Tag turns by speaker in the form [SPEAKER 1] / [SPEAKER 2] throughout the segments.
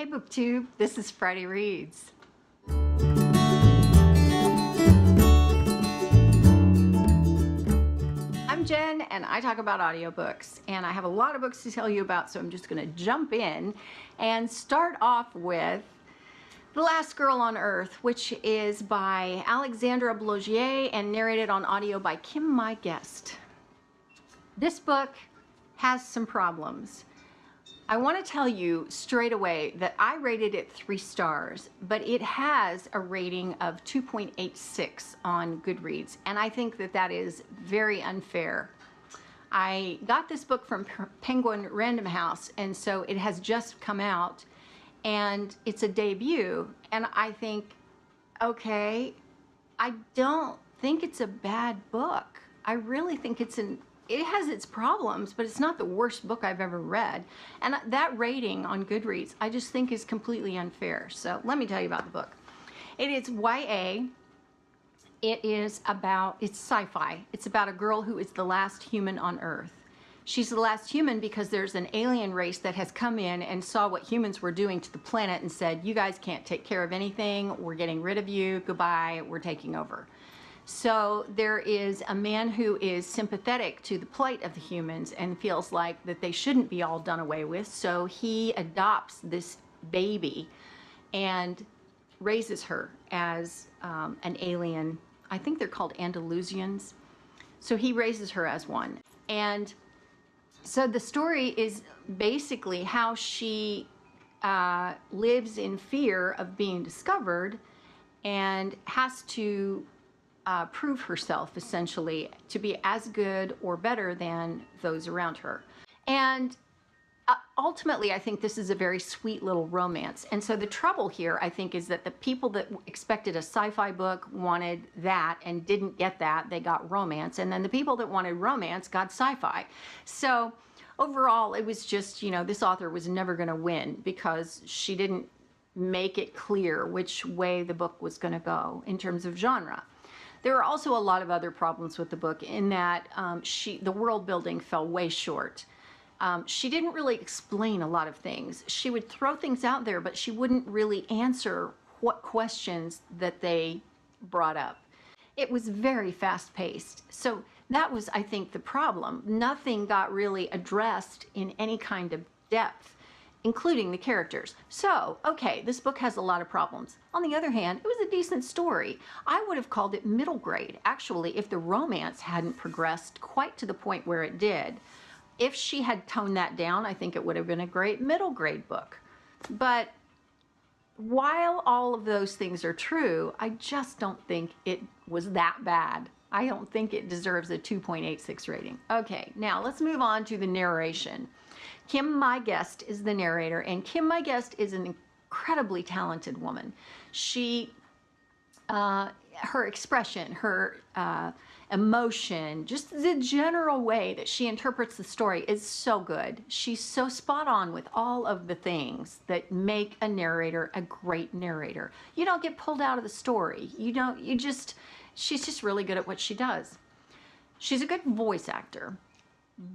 [SPEAKER 1] Hey BookTube, this is Friday Reads. I'm Jen and I talk about audiobooks, and I have a lot of books to tell you about, so I'm just going to jump in and start off with The Last Girl on Earth, which is by Alexandra Blogier and narrated on audio by Kim Mai Guest. This book has some problems. I want to tell you straight away that I rated it 3 stars, but it has a rating of 2.86 on Goodreads, and I think that that is very unfair. I got this book from Penguin Random House, and so it has just come out, and it's a debut, and I think, okay, I don't think it's a bad book. I really think it has its problems, but it's not the worst book I've ever read. And that rating on Goodreads, I just think is completely unfair. So let me tell you about the book. It is YA. It's sci-fi. It's about a girl who is the last human on Earth. She's the last human because there's an alien race that has come in and saw what humans were doing to the planet and said, you guys can't take care of anything. We're getting rid of you. Goodbye. We're taking over. So there is a man who is sympathetic to the plight of the humans and feels like that they shouldn't be all done away with. So he adopts this baby and raises her as an alien. I think they're called Andalusians. So he raises her as one. And so the story is basically how she lives in fear of being discovered and has to prove herself essentially to be as good or better than those around her. And ultimately, I think this is a very sweet little romance. And so the trouble here, I think, is that the people that expected a sci-fi book wanted that and didn't get that. They got romance. And then the people that wanted romance got sci-fi. So overall, it was just, you know, this author was never going to win because she didn't make it clear which way the book was going to go in terms of genre. There are also a lot of other problems with the book in that the world building fell way short. She didn't really explain a lot of things. She would throw things out there, but she wouldn't really answer what questions that they brought up. It was very fast-paced. So that was, I think, the problem. Nothing got really addressed in any kind of depth, including the characters. So, okay, this book has a lot of problems. On the other hand, it was a decent story. I would have called it middle grade, actually, if the romance hadn't progressed quite to the point where it did. If she had toned that down, I think it would have been a great middle grade book. But while all of those things are true, I just don't think it was that bad. I don't think it deserves a 2.86 rating. Okay, now let's move on to the narration. Kim Mai Guest is the narrator, and Kim Mai Guest is an incredibly talented woman. She, her expression, her emotion, just the general way that she interprets the story is so good. She's so spot on with all of the things that make a narrator a great narrator. You don't get pulled out of the story. She's just really good at what she does. She's a good voice actor.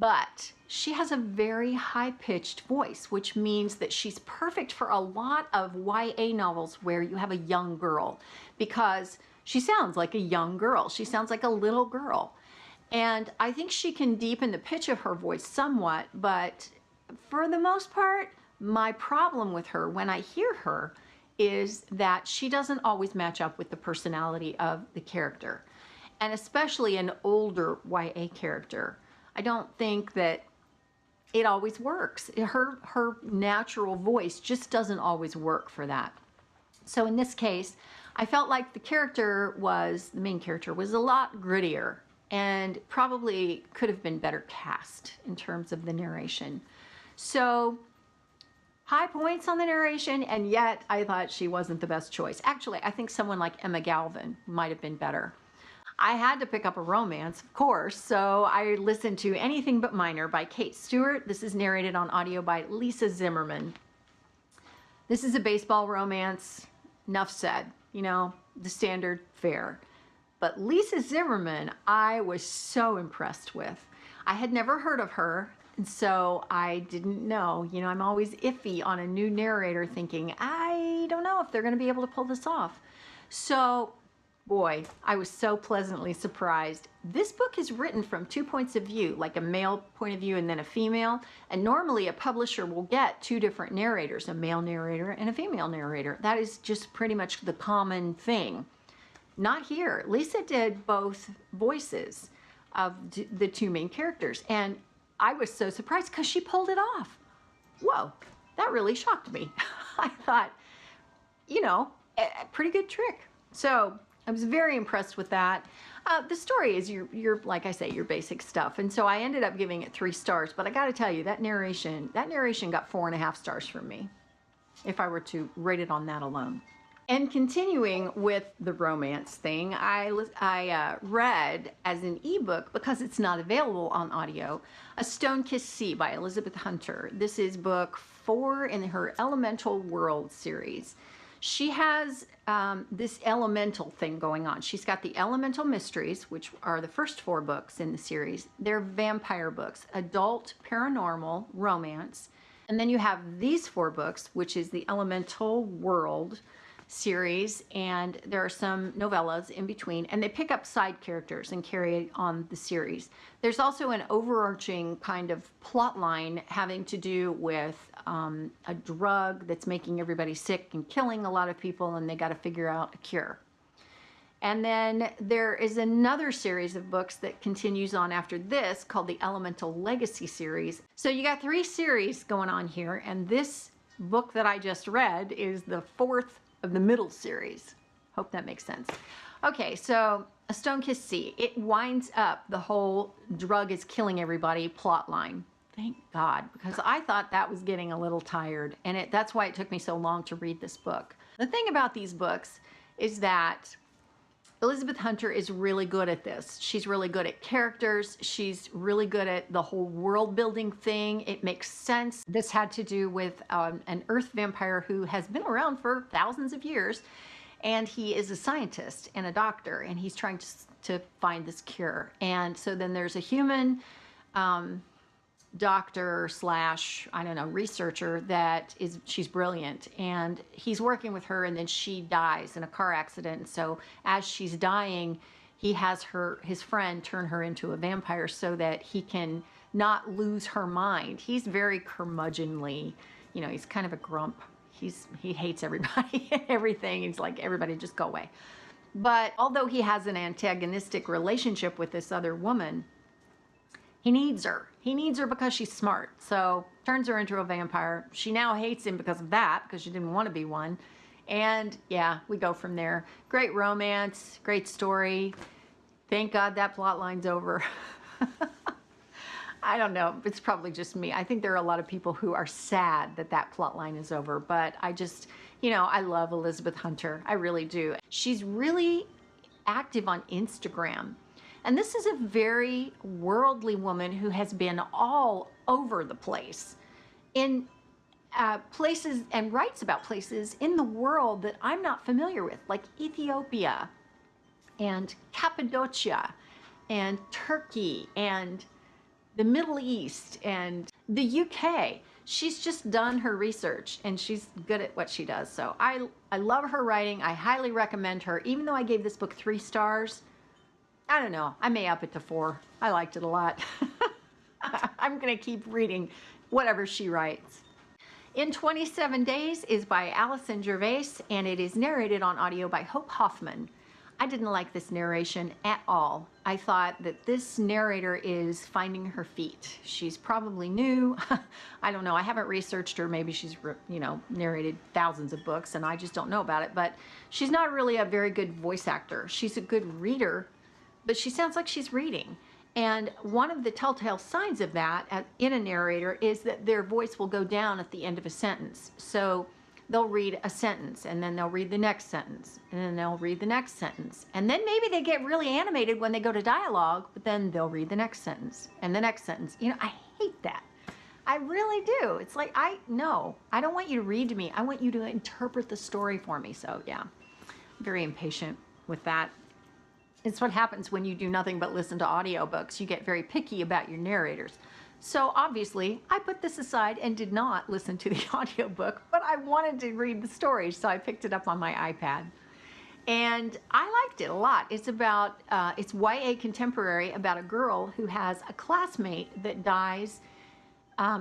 [SPEAKER 1] But she has a very high-pitched voice, which means that she's perfect for a lot of YA novels where you have a young girl, because she sounds like a young girl. She sounds like a little girl. And I think she can deepen the pitch of her voice somewhat, but for the most part, my problem with her when I hear her is that she doesn't always match up with the personality of the character, and especially an older YA character. I don't think that it always works. Her natural voice just doesn't always work for that. So in this case, I felt like the main character was a lot grittier and probably could have been better cast in terms of the narration. So high points on the narration, and yet I thought she wasn't the best choice. Actually, I think someone like Emma Galvin might have been better. I had to pick up a romance, of course, so I listened to Anything But Minor by Kate Stewart. This is narrated on audio by Lisa Zimmerman. This is a baseball romance, enough said, you know, the standard fare. But Lisa Zimmerman, I was so impressed with. I had never heard of her. And so I didn't know, you know, I'm always iffy on a new narrator, thinking, I don't know if they're going to be able to pull this off. So boy, I was so pleasantly surprised. This book is written from two points of view, like a male point of view and then a female. And normally a publisher will get two different narrators, a male narrator and a female narrator. That is just pretty much the common thing. Not here. Lisa did both voices of the two main characters. And I was so surprised because she pulled it off. Whoa, that really shocked me. I thought, you know, a pretty good trick. So I was very impressed with that. The story is your like I say, your basic stuff. And so I ended up giving it 3 stars, but I got to tell you, that narration got 4.5 stars from me, if I were to rate it on that alone. And continuing with the romance thing, I read as an ebook, because it's not available on audio, A Stone-Kissed Sea by Elizabeth Hunter. This is book 4 in her Elemental World series. She has this elemental thing going on. She's got the Elemental Mysteries, which are the first 4 books in the series. They're vampire books, adult, paranormal, romance. And then you have these 4 books, which is the Elemental World series, and there are some novellas in between, and they pick up side characters and carry on the series. There's also an overarching kind of plot line having to do with a drug that's making everybody sick and killing a lot of people, and they got to figure out a cure. And then there is another series of books that continues on after this called the Elemental Legacy series. So you got 3 series going on here, and this book that I just read is the 4th of the middle series. Hope that makes sense. Okay, so A Stone-Kissed Sea. It winds up the whole drug is killing everybody plot line. Thank God, because I thought that was getting a little tired, and that's why it took me so long to read this book. The thing about these books is that Elizabeth Hunter is really good at this. She's really good at characters. She's really good at the whole world building thing. It makes sense. This had to do with an earth vampire who has been around for thousands of years, and he is a scientist and a doctor, and he's trying to find this cure. And so then there's a human doctor slash, I don't know, researcher she's brilliant, and he's working with her, and then she dies in a car accident. So as she's dying, he has his friend turn her into a vampire so that he can not lose her mind. He's very curmudgeonly, you know, he's kind of a grump. He hates everybody and everything. He's like, everybody just go away. But although he has an antagonistic relationship with this other woman, he needs her. He needs her because she's smart. So turns her into a vampire. She now hates him because of that, because she didn't want to be one. And yeah, we go from there. Great romance, great story. Thank God that plot line's over. I don't know. It's probably just me. I think there are a lot of people who are sad that plot line is over. But I just, you know, I love Elizabeth Hunter. I really do. She's really active on Instagram. And this is a very worldly woman who has been all over the place in places, and writes about places in the world that I'm not familiar with, like Ethiopia and Cappadocia and Turkey and the Middle East and the UK. She's just done her research, and she's good at what she does. So I love her writing. I highly recommend her. Even though I gave this book 3 stars, I don't know, I may up it to 4. I liked it a lot. I'm going to keep reading whatever she writes. In 27 Days is by Alison Gervais, and it is narrated on audio by Hoffman. I didn't like this narration at all. I thought that this narrator is finding her feet. She's probably new. I don't know. I haven't researched her. Maybe she's, you know, narrated thousands of books, and I just don't know about it. But she's not really a very good voice actor. She's a good reader, but she sounds like she's reading. And one of the telltale signs of that in a narrator is that their voice will go down at the end of a sentence. So they'll read a sentence, and then they'll read the next sentence, and then they'll read the next sentence. And then maybe they get really animated when they go to dialogue, but then they'll read the next sentence and the next sentence. You know, I hate that. I really do. It's like, I don't want you to read to me. I want you to interpret the story for me. So yeah, I'm very impatient with that. It's what happens when you do nothing but listen to audiobooks. You get very picky about your narrators. So obviously, I put this aside and did not listen to the audiobook, but I wanted to read the story, so I picked it up on my iPad. And I liked it a lot. It's about, it's YA contemporary about a girl who has a classmate that dies.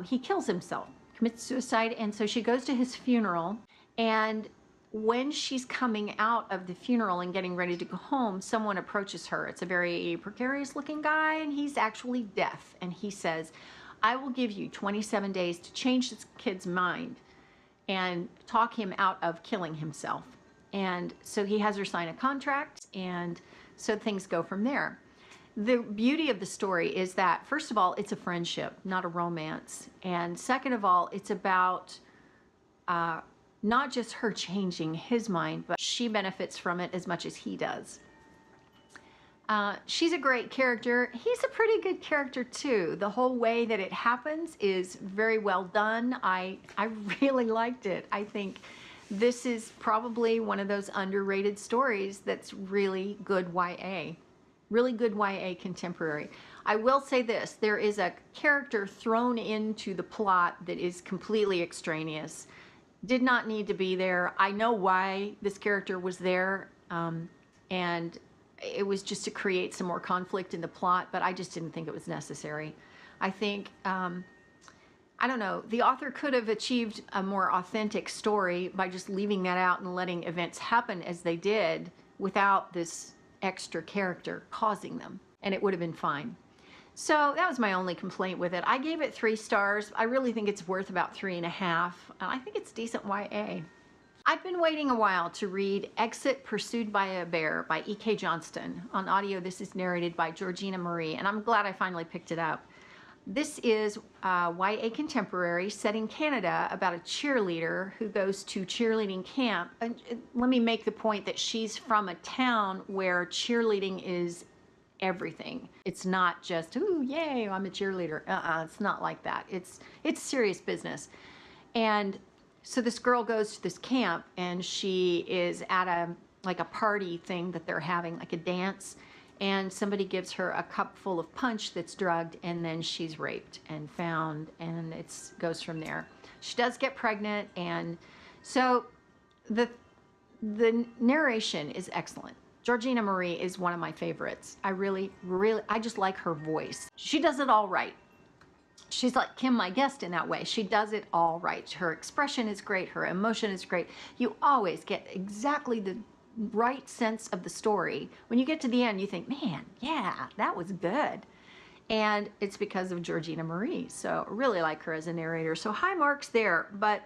[SPEAKER 1] He kills himself, commits suicide, and so she goes to his funeral. And when she's coming out of the funeral and getting ready to go home, someone approaches her. It's a very precarious looking guy, and he's actually deaf. And he says, I will give you 27 days to change this kid's mind and talk him out of killing himself. And so he has her sign a contract, and so things go from there. The beauty of the story is that, first of all, it's a friendship, not a romance. And second of all, it's about not just her changing his mind, but she benefits from it as much as he does. She's a great character. He's a pretty good character too. The whole way that it happens is very well done. I really liked it. I think this is probably one of those underrated stories that's really good YA. Really good YA contemporary. I will say this, there is a character thrown into the plot that is completely extraneous. Did not need to be there. I know why this character was there, and it was just to create some more conflict in the plot, but I just didn't think it was necessary. I think, I don't know, the author could have achieved a more authentic story by just leaving that out and letting events happen as they did without this extra character causing them, and it would have been fine. So that was my only complaint with it. I gave it 3 stars. I really think it's worth about 3.5. I think it's decent YA. I've been waiting a while to read Exit Pursued by a Bear by E.K. Johnston. On audio, this is narrated by Jorjeana Marie, and I'm glad I finally picked it up. This is YA contemporary set in Canada about a cheerleader who goes to cheerleading camp. And let me make the point that she's from a town where cheerleading is everything. It's not just, ooh, yay, I'm a cheerleader. It's not like that. It's serious business. And so this girl goes to this camp, and she is at a party thing that they're having, like a dance, and somebody gives her a cup full of punch that's drugged, and then she's raped and found, and it goes from there. She does get pregnant, and so the narration is excellent. Jorjeana Marie is one of my favorites. I just like her voice. She does it all right. She's like Kim Mai Guest in that way. She does it all right. Her expression is great. Her emotion is great. You always get exactly the right sense of the story. When you get to the end, you think, man, yeah, that was good. And it's because of Jorjeana Marie. So I really like her as a narrator. So high marks there. But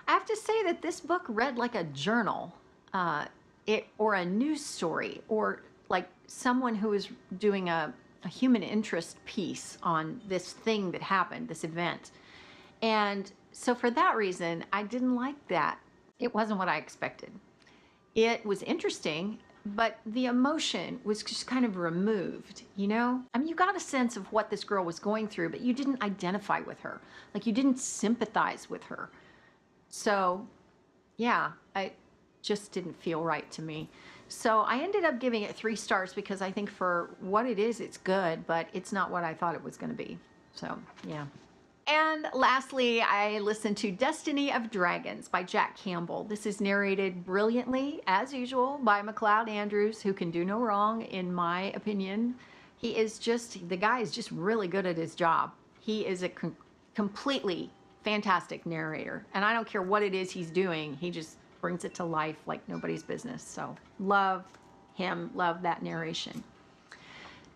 [SPEAKER 1] I have to say that this book read like a journal. Or a news story, or like someone who is doing a human interest piece on this thing that happened, this event. And so for that reason, I didn't like that. It wasn't what I expected. It was interesting, but the emotion was just kind of removed, you know? I mean, you got a sense of what this girl was going through, but you didn't identify with her. Like, you didn't sympathize with her. So, yeah, I just didn't feel right to me. So I ended up giving it 3 stars because I think for what it is, it's good, but it's not what I thought it was going to be. So, yeah. And lastly, I listened to Destiny of Dragons by Jack Campbell. This is narrated brilliantly, as usual, by MacLeod Andrews, who can do no wrong, in my opinion. The guy is just really good at his job. He is a completely fantastic narrator. And I don't care what it is he's doing, he just brings it to life like nobody's business. So love him, love that narration.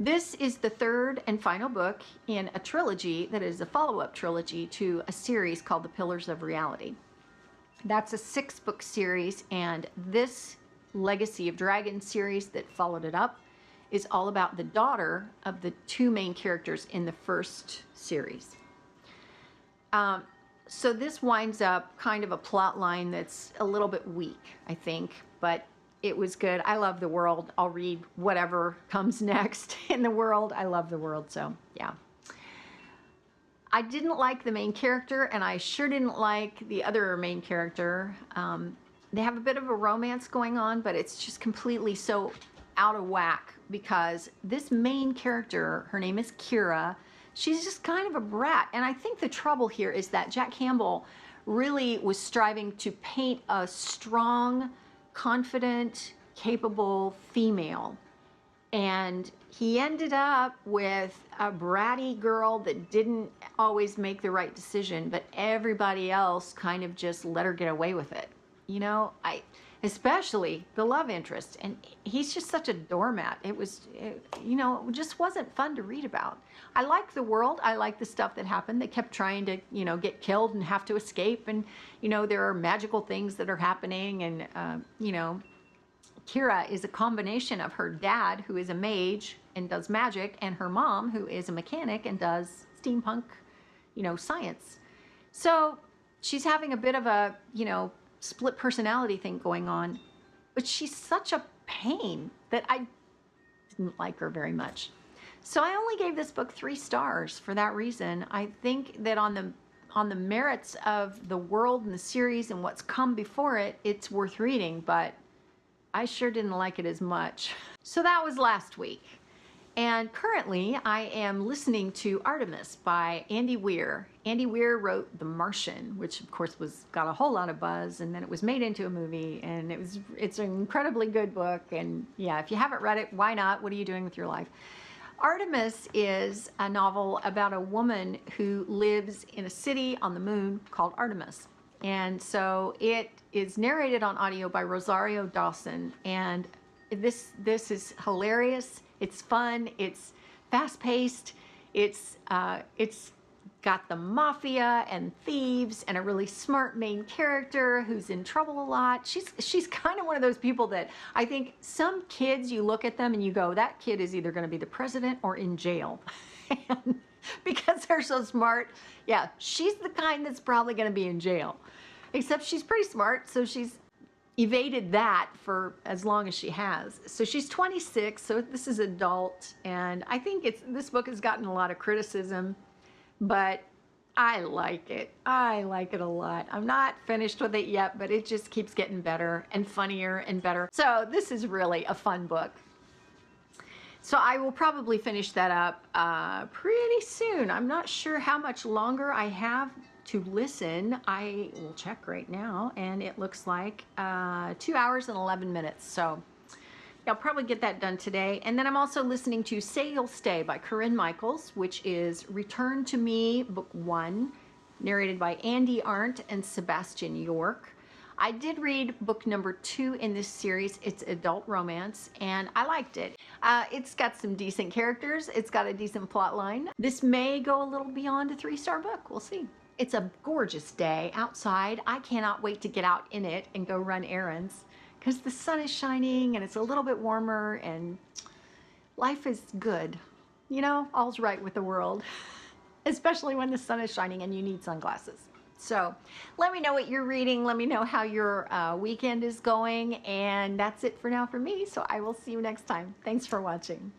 [SPEAKER 1] This is the 3rd and final book in a trilogy that is a follow-up trilogy to a series called The Pillars of Reality. That's a 6-book series, and this Legacy of Dragons series that followed it up is all about the daughter of the 2 main characters in the first series. So this winds up kind of a plot line that's a little bit weak, I think, but it was good. I love the world. I'll read whatever comes next in the world. I love the world, so yeah. I didn't like the main character, and I sure didn't like the other main character. They have a bit of a romance going on, but it's just completely so out of whack because this main character, her name is Kira, she's just kind of a brat. And I think the trouble here is that Jack Campbell really was striving to paint a strong, confident, capable female. And he ended up with a bratty girl that didn't always make the right decision, but everybody else kind of just let her get away with it. You know, especially the love interest. And he's just such a doormat. It just wasn't fun to read about. I like the world. I like the stuff that happened. They kept trying to, get killed and have to escape. And, there are magical things that are happening. And, Kira is a combination of her dad, who is a mage and does magic, and her mom, who is a mechanic and does steampunk, science. So she's having a bit of a, split personality thing going on, but she's such a pain that I didn't like her very much. So I only gave this book 3 stars for that reason. I think that on the merits of the world and the series and what's come before it, it's worth reading, but I sure didn't like it as much. So that was last week. And currently I am listening to Artemis by Andi Weir. Andi Weir wrote The Martian, which of course got a whole lot of buzz, and then it was made into a movie, and it's an incredibly good book. And yeah, if you haven't read it, why not? What are you doing with your life? Artemis is a novel about a woman who lives in a city on the moon called Artemis. And so it is narrated on audio by Rosario Dawson, and this is hilarious. It's fun. It's fast-paced. It's got the mafia and thieves and a really smart main character who's in trouble a lot. She's kind of one of those people that I think some kids, you look at them and you go, that kid is either going to be the president or in jail. And because they're so smart, yeah, she's the kind that's probably going to be in jail. Except she's pretty smart, so she's evaded that for as long as she has. So she's 26, so this is adult, and I think this book has gotten a lot of criticism, but I like it. I like it a lot. I'm not finished with it yet, but it just keeps getting better and funnier and better. So this is really a fun book. So I will probably finish that up pretty soon. I'm not sure how much longer I have to listen. I will check right now, and it looks like 2 hours and 11 minutes. So I'll probably get that done today. And then I'm also listening to Say You'll Stay by Corinne Michaels, which is Return to Me, Book 1, narrated by Andi, Arndt, and Sebastian York. I did read book number 2 in this series. It's adult romance, and I liked it. It's got some decent characters. It's got a decent plot line. This may go a little beyond a 3-star book. We'll see. It's a gorgeous day outside. I cannot wait to get out in it and go run errands because the sun is shining and it's a little bit warmer and life is good. All's right with the world, especially when the sun is shining and you need sunglasses. So let me know what you're reading. Let me know how your weekend is going. And that's it for now for me. So I will see you next time. Thanks for watching.